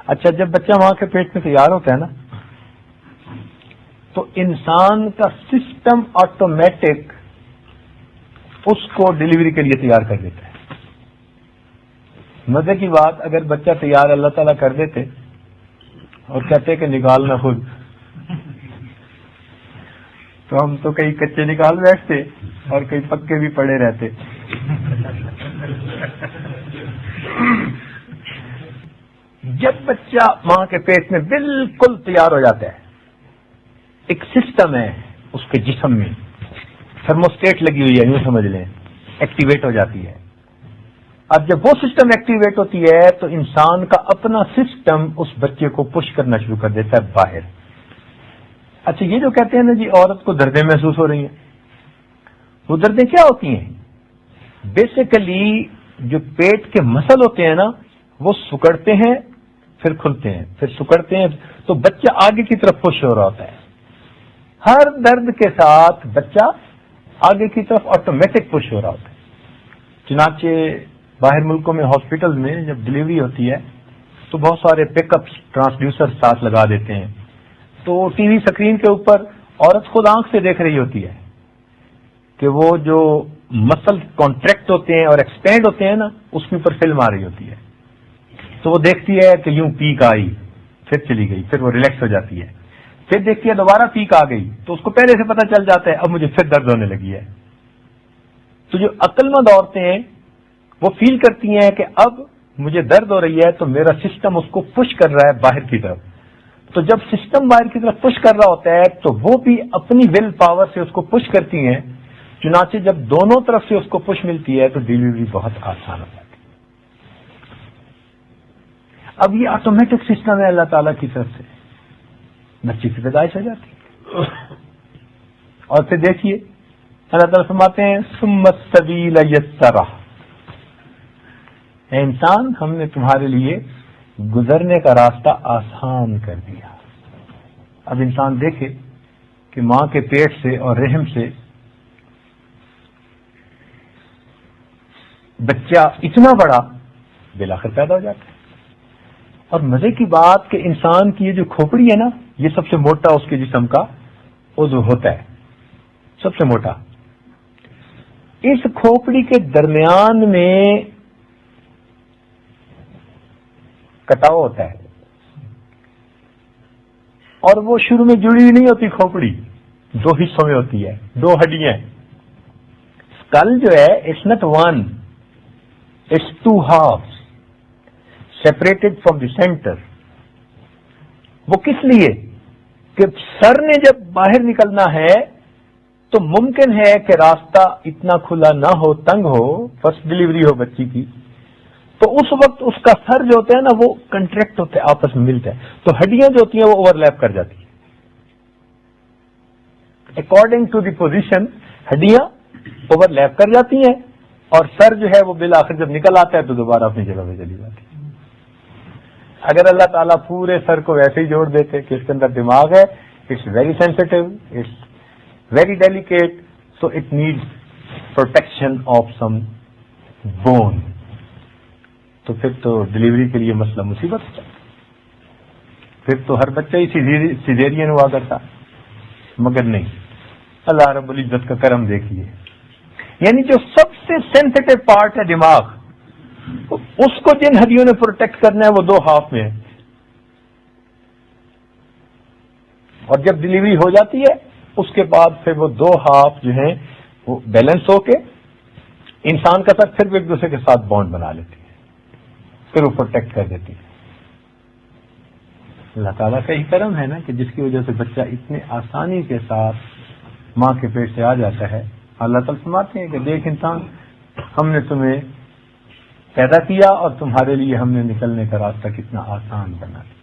اچھا، جب بچہ ماں کے پیٹ میں تیار ہوتا ہے نا، تو انسان کا سسٹم آٹومیٹک اس کو ڈلیوری کے لیے تیار کر دیتا ہے. مزے کی بات، اگر بچہ تیار اللہ تعالیٰ کر دیتے اور کہتے کہ نکالنا خود، تو ہم تو کئی کچے نکال بیٹھتے اور کئی پکے بھی پڑے رہتے. جب بچہ ماں کے پیٹ میں بالکل تیار ہو جاتا ہے، ایک سسٹم ہے اس کے جسم میں، تھرموسٹیٹ لگی ہوئی ہے، یوں سمجھ لیں، ایکٹیویٹ ہو جاتی ہے. اب جب وہ سسٹم ایکٹیویٹ ہوتی ہے تو انسان کا اپنا سسٹم اس بچے کو پش کرنا شروع کر دیتا ہے باہر. اچھا، یہ جو کہتے ہیں نا جی عورت کو دردیں محسوس ہو رہی ہیں، وہ دردیں کیا ہوتی ہیں؟ بیسیکلی جو پیٹ کے مسل ہوتے ہیں نا، وہ سکڑتے ہیں پھر کھلتے ہیں، پھر سکڑتے ہیں، تو بچہ آگے کی طرف پش ہو رہا ہوتا ہے. ہر درد کے ساتھ بچہ آگے کی طرف آٹومیٹک پش ہو رہا ہوتا ہے. چنانچہ باہر ملکوں میں ہاسپٹل میں جب ڈلیوری ہوتی ہے تو بہت سارے پک اپ ٹرانسڈیوسر ساتھ لگا دیتے ہیں، تو ٹی وی اسکرین کے اوپر عورت خود آنکھ سے دیکھ رہی ہوتی ہے کہ وہ جو مسل کانٹریکٹ ہوتے ہیں اور ایکسپینڈ ہوتے ہیں نا، اس کے اوپر فلم آ رہی ہوتی ہے. تو وہ دیکھتی ہے کہ یوں پیک آئی، پھر چلی گئی، پھر وہ ریلیکس ہو جاتی ہے، پھر دیکھتی ہے دوبارہ پیک آ گئی، تو اس کو پہلے سے پتہ چل جاتا ہے اب مجھے پھر درد ہونے لگی ہے. تو جو عقل مند عورتیں ہیں وہ فیل کرتی ہیں کہ اب مجھے درد ہو رہی ہے، تو میرا سسٹم اس کو پش کر رہا ہے باہر کی طرف. تو جب سسٹم باہر کی طرف پش کر رہا ہوتا ہے تو وہ بھی اپنی ول پاور سے اس کو پش کرتی ہیں. چنانچہ جب دونوں طرف سے اس کو پش ملتی ہے تو ڈیلیوری بہت آسان ہو جاتی ہے. اب یہ آٹومیٹک سسٹم ہے اللہ تعالیٰ کی طرف سے، بچے کی پیدائش ہو جاتی ہے. اور پھر دیکھیے اللہ تعالیٰ فرماتے ہیں ثم السبیل یسرہ، اے انسان ہم نے تمہارے لیے گزرنے کا راستہ آسان کر دیا. اب انسان دیکھے کہ ماں کے پیٹ سے اور رحم سے بچہ اتنا بڑا بالآخر پیدا ہو جاتا ہے. اور مزے کی بات کہ انسان کی یہ جو کھوپڑی ہے نا، یہ سب سے موٹا اس کے جسم کا عضو ہوتا ہے، سب سے موٹا. اس کھوپڑی کے درمیان میں کٹاؤ ہوتا ہے، اور وہ شروع میں جڑی ہوئی نہیں ہوتی. کھوپڑی دو حصوں میں ہوتی ہے، دو ہڈیاں. اسکل جو ہے it's not one, it's two halves separated from the center. وہ کس لیے کہ سر نے جب باہر نکلنا ہے تو ممکن ہے کہ راستہ اتنا کھلا نہ ہو، تنگ ہو، فرسٹ ڈلیوری ہو بچی کی، تو اس وقت اس کا سر جو ہوتا ہے نا وہ کنٹریکٹ ہوتا ہے، آپس میں ملتا ہے، تو ہڈیاں جو ہوتی ہیں وہ اوور لیپ کر جاتی ہیں. اکارڈنگ ٹو دی پوزیشن ہڈیاں اوور لیپ کر جاتی ہیں، اور سر جو ہے وہ بالآخر جب نکل آتا ہے تو دوبارہ اپنی جگہ پہ چلی جاتی ہے. اگر اللہ تعالیٰ پورے سر کو ویسے ہی جوڑ دیتے کہ اس کے اندر دماغ ہے، it's very sensitive, it's very delicate, so it needs protection of some bone, تو پھر تو ڈلیوری کے لیے مسئلہ مصیبت ہے. پھر تو ہر بچہ ہی سیزیرین ہوا کرتا، مگر نہیں. اللہ رب العزت کا کرم دیکھیے، یعنی جو سب سے سینسٹیو پارٹ ہے دماغ، اس کو جن ہڈیوں نے پروٹیکٹ کرنا ہے وہ دو ہاف میں ہے. اور جب ڈلیوری ہو جاتی ہے اس کے بعد پھر وہ دو ہاف جو ہیں وہ بیلنس ہو کے انسان کا ساتھ پھر ایک دوسرے کے ساتھ بانڈ بنا لیتی ہے، پھر وہ پروٹیکٹ کر دیتی ہے. اللہ تعالیٰ کا ہی کرم ہے نا کہ جس کی وجہ سے بچہ اتنے آسانی کے ساتھ ماں کے پیٹ سے آ جاتا ہے. اللہ تعالیٰ فرماتے ہیں کہ دیکھ انسان، ہم نے تمہیں پیدا کیا اور تمہارے لیے ہم نے نکلنے کا راستہ کتنا آسان بنا دیا.